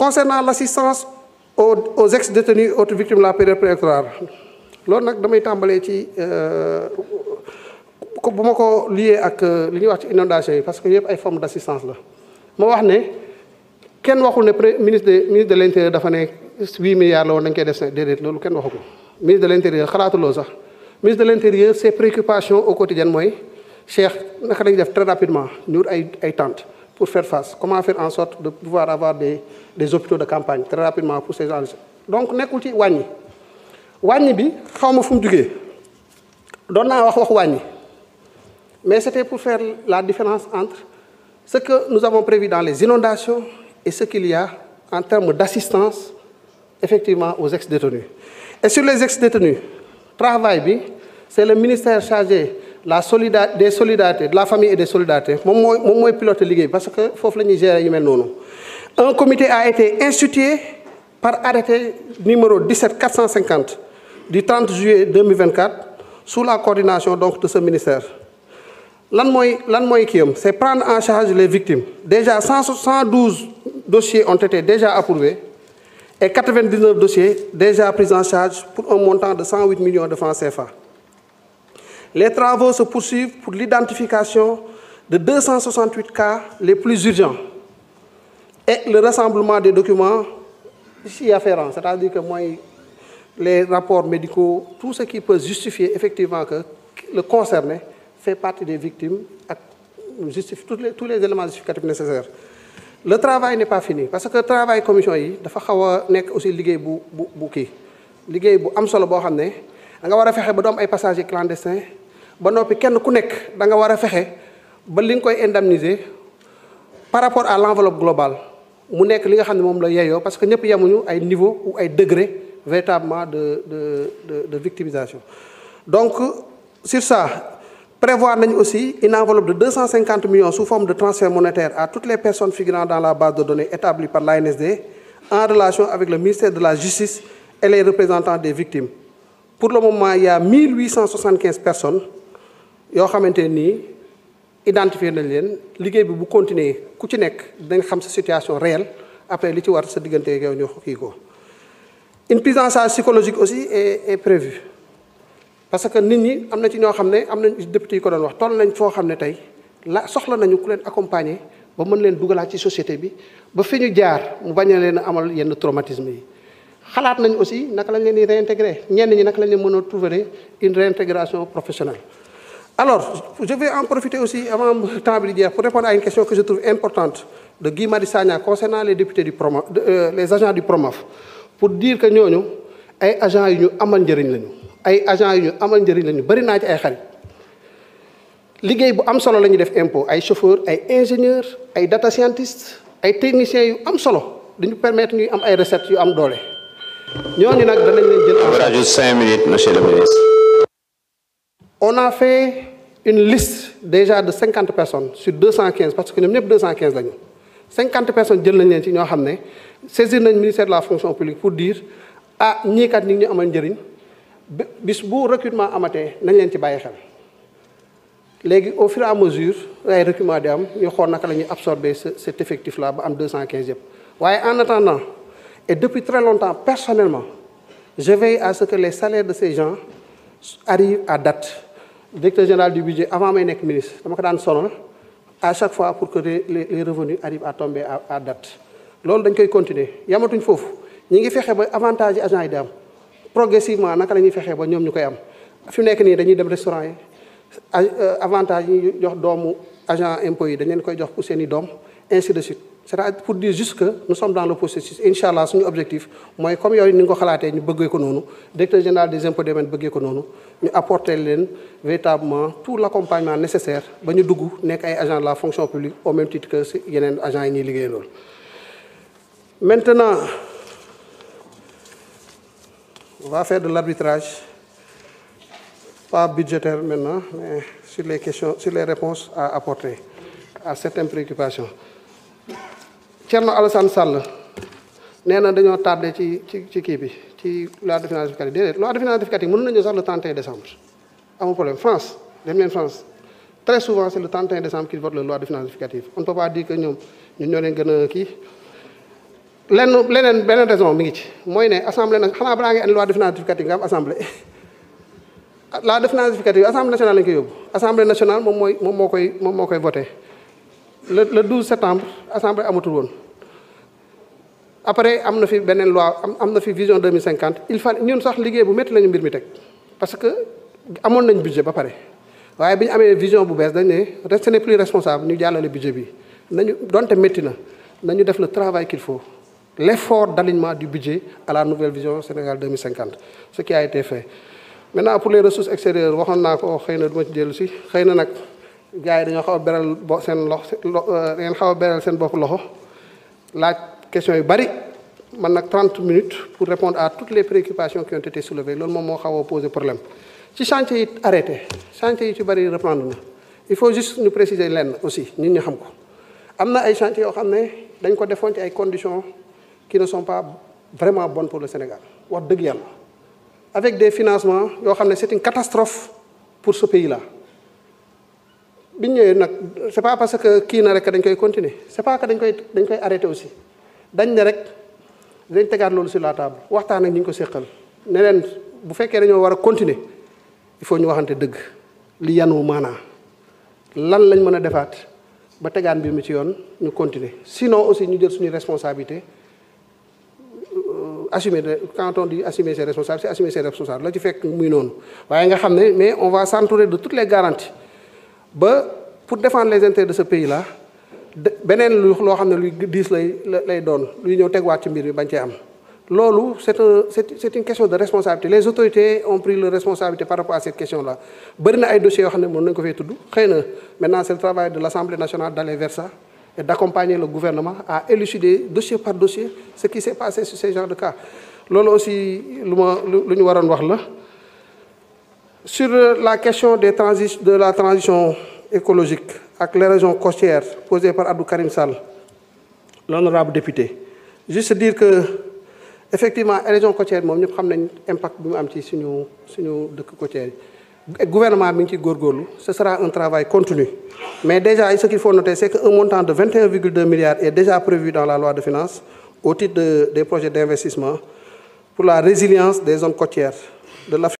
concernant l'assistance aux ex-détenus autres victimes de la période préélectorale loolu nag damay tàmbalee ci bu ma ko lié ak li ñuy wax ci inondation yi parce que yëpp ay forme d'assistance la ma wax ne kenn waxul ne ministre de l'intérieur dafa ne 8 milliards la woon dañ koy def déedéet loolu kenn waxu ko ministre de l'intérieur xalaatuloo sax ministre de l'intérieur ses préoccupations au quotidien mooy Cheikh naka lañu def très rapidement ñu wut ay tentes pour faire face comment faire en sorte de pouvoir avoir des hôpitaux de campagne très rapidement pour ces gens. Donc nekkul ci wàññi bi xaw ma fu mu jugee doon naa wax wàññi mais c'était pour faire la différence entre ce que nous avons prévu dans les inondations et ce qu'il y a en termes d'assistance effectivement aux ex-détenus. Et sur les ex-détenus travail bi c'est le ministère chargé des solidarités de la famille et des solidarités moom mooy pilote liggéey parce que foofu la ñuy gérer yu mel noonu. Un comité a été institué par arrêté numéro 17450 du 30 juillet 2024 sous la coordination donc de ce ministère. Lan mooy kiyam c'est prendre en charge les victimes. Déjà 112 dossiers ont été déjà approuvés et 99 dossiers déjà pris en charge pour un montant de 108 millions de francs CFA. Les travaux se poursuivent pour l'identification de 268 cas les plus urgents et le rassemblement des documents ici afférents, c'est-à-dire que mooy les rapports médicaux, tout ce qui peut justifier effectivement que le concerné fait partie des victimes ak justifie tous les éléments justificatifs nécessaires. Le travail n'est pas fini parce que travail commission yi dafa xaw a nekk aussi liggéey bu liggéey bu am solo boo xam ne da nga war a fexe ba doom ay passagers clandestins ba noppi kenn ku nekk da nga war a fexe ba li nga koy indemniser par rapport à l'enveloppe globale mu nekk li nga xam ne moom la yeeyoo parce que ñëpp yemuñu ay niveau ou ay degré véritablement de victimisation. Donc sur ça prévoir nañu aussi une enveloppe de 250 millions sous forme de transfert monétaire à toutes les personnes figurant dans la base de données établie par l'ANSD en relation avec le ministère de la Justice et les représentants des victimes. Pour le moment, il y a 1875 personnes yoo xamante nii identifié nañ leen liggéey bi bu continuer ku ci nekk dañ xam sa situation réelle après li ci war sa diggante yow ñu kii ko. Une prise en charge psychologique aussi est prévue parce que nit ñi am na ci ñoo xam ne am nañ député yi ko doon wax toll nañ foo xam ne tey la soxla nañu ku leen accompagner ba mën leen dugalaat ci société bi ba fi ñu jaar mu bañ a leen a amal yenn traumatisme yi. xalaat nañ aussi naka lañ leen di réintégrer ñenn ñi naka lañ leen mën a trouver une réintégration professionnelle. Alors je vais en profiter aussi avant temps bi di jeex pour répondre à une question que je trouve importante de Guy Marius Sagna concernant les députés du PROMAF les agents du PROMAF pour dire que ñooñu ay agents yu ñu amal njëriñ lañu ay agents yu ñu amal njëriñ lañu bari naa ci ay xarit liggéey bu am solo la ñuy def impôt ay chauffeurs ay ingénieurs ay data scientists ay techniciens yu am solo dañu permettre ñuy am ay recettes yu am doole. ñooñu nag danañ leen jël en charge. Juste 5 minutes, monsieur le ministre. On a fait une liste déjà de 50 personnes sur 215 parce que ñoom ñëpp 215 lañu 50 personnes jël nañ leen ci ñoo xam ne saisir nañ ministère de la fonction publique pour dire ah ñii kat ñi ngi ñu amal njëriñ bis bu recrutement amatee nañ leen ci bàyyi xel. léegi au fur et à mesure ay recrutement di am ñu xool naka la ñuy absorber cet effectif là ba am 215 yëpp waaye en attendant. Et depuis très longtemps, personnellement, je veille à ce que les salaires de ces gens arrivent à date. Le directeur général du budget, avant may nekk ministre, dama ko daan sonal à chaque fois pour que les revenus arrivent à tomber à date. loolu dañ koy continuer yamatuñ foofu ñi ngi fexe ba avantage yi agents yi di am progressivement naka la ñuy fexe ba ñoom ñu koy am fi mu nekk nii dañuy dem restaurant yi avantage yi ñu jox doomu agent impôt yi dañ leen koy jox pour seen i doom ainsi de suite. C'est-à-dire pour dire juste que nous sommes dans le processus incha allah suñu objectif mooy comme yooyu ni nga ko xalaatee ñu bëggee ko noonu directeur général des impôts et domaines bëggee ko noonu ñu apporter leen véritablement tout l'accompagnement nécessaire ba ñu dugg nekk ay agents de la fonction publique au même titre que si yeneen agents yi ñuy liggéey loolu. Maintenant on va faire de l'arbitrage pas budgétaire maintenant mais sur les questions sur les réponses à apporter à certaines préoccupations. Thierno Alassane Sall nee na dañoo tardé ci kii bi ci loi de finances rectificative déedéet loi de finances rectificative mën nañu sax le 31 décembre amul problème France dem leen France très souvent c'est le 31 décembre qu'ils votent la loi de finances rectificative on ne peut pas dire que ñun ñoo leen gën a kii beneen raison mi ngi ci mooy ne assemblée nag xanaa balaa nga indi loi de finances rectificative nga am assemblée la de finances rectificative assemblée nationale lañ koy yóbbu assemblée nationale moom moo koy voté le 12 septembre assemblée amatul woon. après am na fi beneen loi am na fi vision 2050 il faut ñun sax liggéey bu métti lañu mbir mi teg parce que amoon nañ budget ba pare waaye bi ñu amee vision bu bees dañ ne ce n'est plus responsable ñu jàllale budget bi nañu donte métti na nañu def le travail qu'il faut l'effort d'alignement du budget à la nouvelle vision Sénégal 2050 ce qui a été fait. Maintenant pour les ressources extérieures waxoon naa ko xëy na du ma ci dellu si xëy na nag gars yi dañoo xaw a beral seen loxo ngeen xaw a beral seen bopp loxo laaj question yu bari man nag 30 minutes pour répondre à toutes les préoccupations qui ont été soulevées loolu moom moo xaw a poser problème. ci chantier yi arrêté chantier yi ci bari reprendre na il faut juste ñu préciser lenn aussi ñun ñu xam ko am na ay chantiers yoo xam ne dañ ko defoon ci ay conditions qui ne sont pas vraiment bonnes pour le Sénégal wax dëgg yàlla avec des financements yoo xam ne c'est une catastrophe pour ce pays-là. bi ñu ñëwee nag c'est pas parce que kii na rek dañ koy continuer c'est pas que dañ koy arrêter aussi dañ ne rek dañ tegaat loolu sur la table waxtaan ak ñi ñu ko séqal ne leen bu fekkee dañoo war a continuer il faut ñu waxante dëgg li yanu maanaa lan lañ mën a defaat ba tegaan mbir mi ci yoon ñu continuer sinon aussi ñu jël suñuy responsabilité assumer quand on dit assumer ses responsabilités c'est assumer ses responsabilités la ci fekk muy noonu waaye nga xam ne mais on va s'entourer de toutes les garanties ba pour défendre les intérêts de ce pays-là beneen loo xam ne luy diis lay doon luy ñëw tegwaat ci mbir mi bañ cee am loolu c'est une question de responsabilité les autorités ont pris leur responsabilité par rapport à cette question-là bëri na ay dossiers yoo xam ne mën nañu ko fay tudd xëy na maintenant c'est le travail de l'Assemblée nationale d'aller vers ça et d'accompagner le gouvernement à élucider dossier par dossier ce qui s'est passé sur ces genres de cas loolu aussi lu ñu waroon wax la. Sur la question de la transition écologique avec les régions côtières posée par Abdou Karim Sall, l'honorable député, juste dire que effectivement les régions côtières moom ñëpp xam nañ impact bi mu am ci suñu dëkk côtière yi gouvernement bi ngi ci góorgóorlu ce sera un travail continu mais déjà ce qu'il faut noter c'est qu'un montant de 21,2 milliards est déjà prévu dans la loi de finances au titre des projets d'investissement pour la résilience des zones côtières de l'Afrique.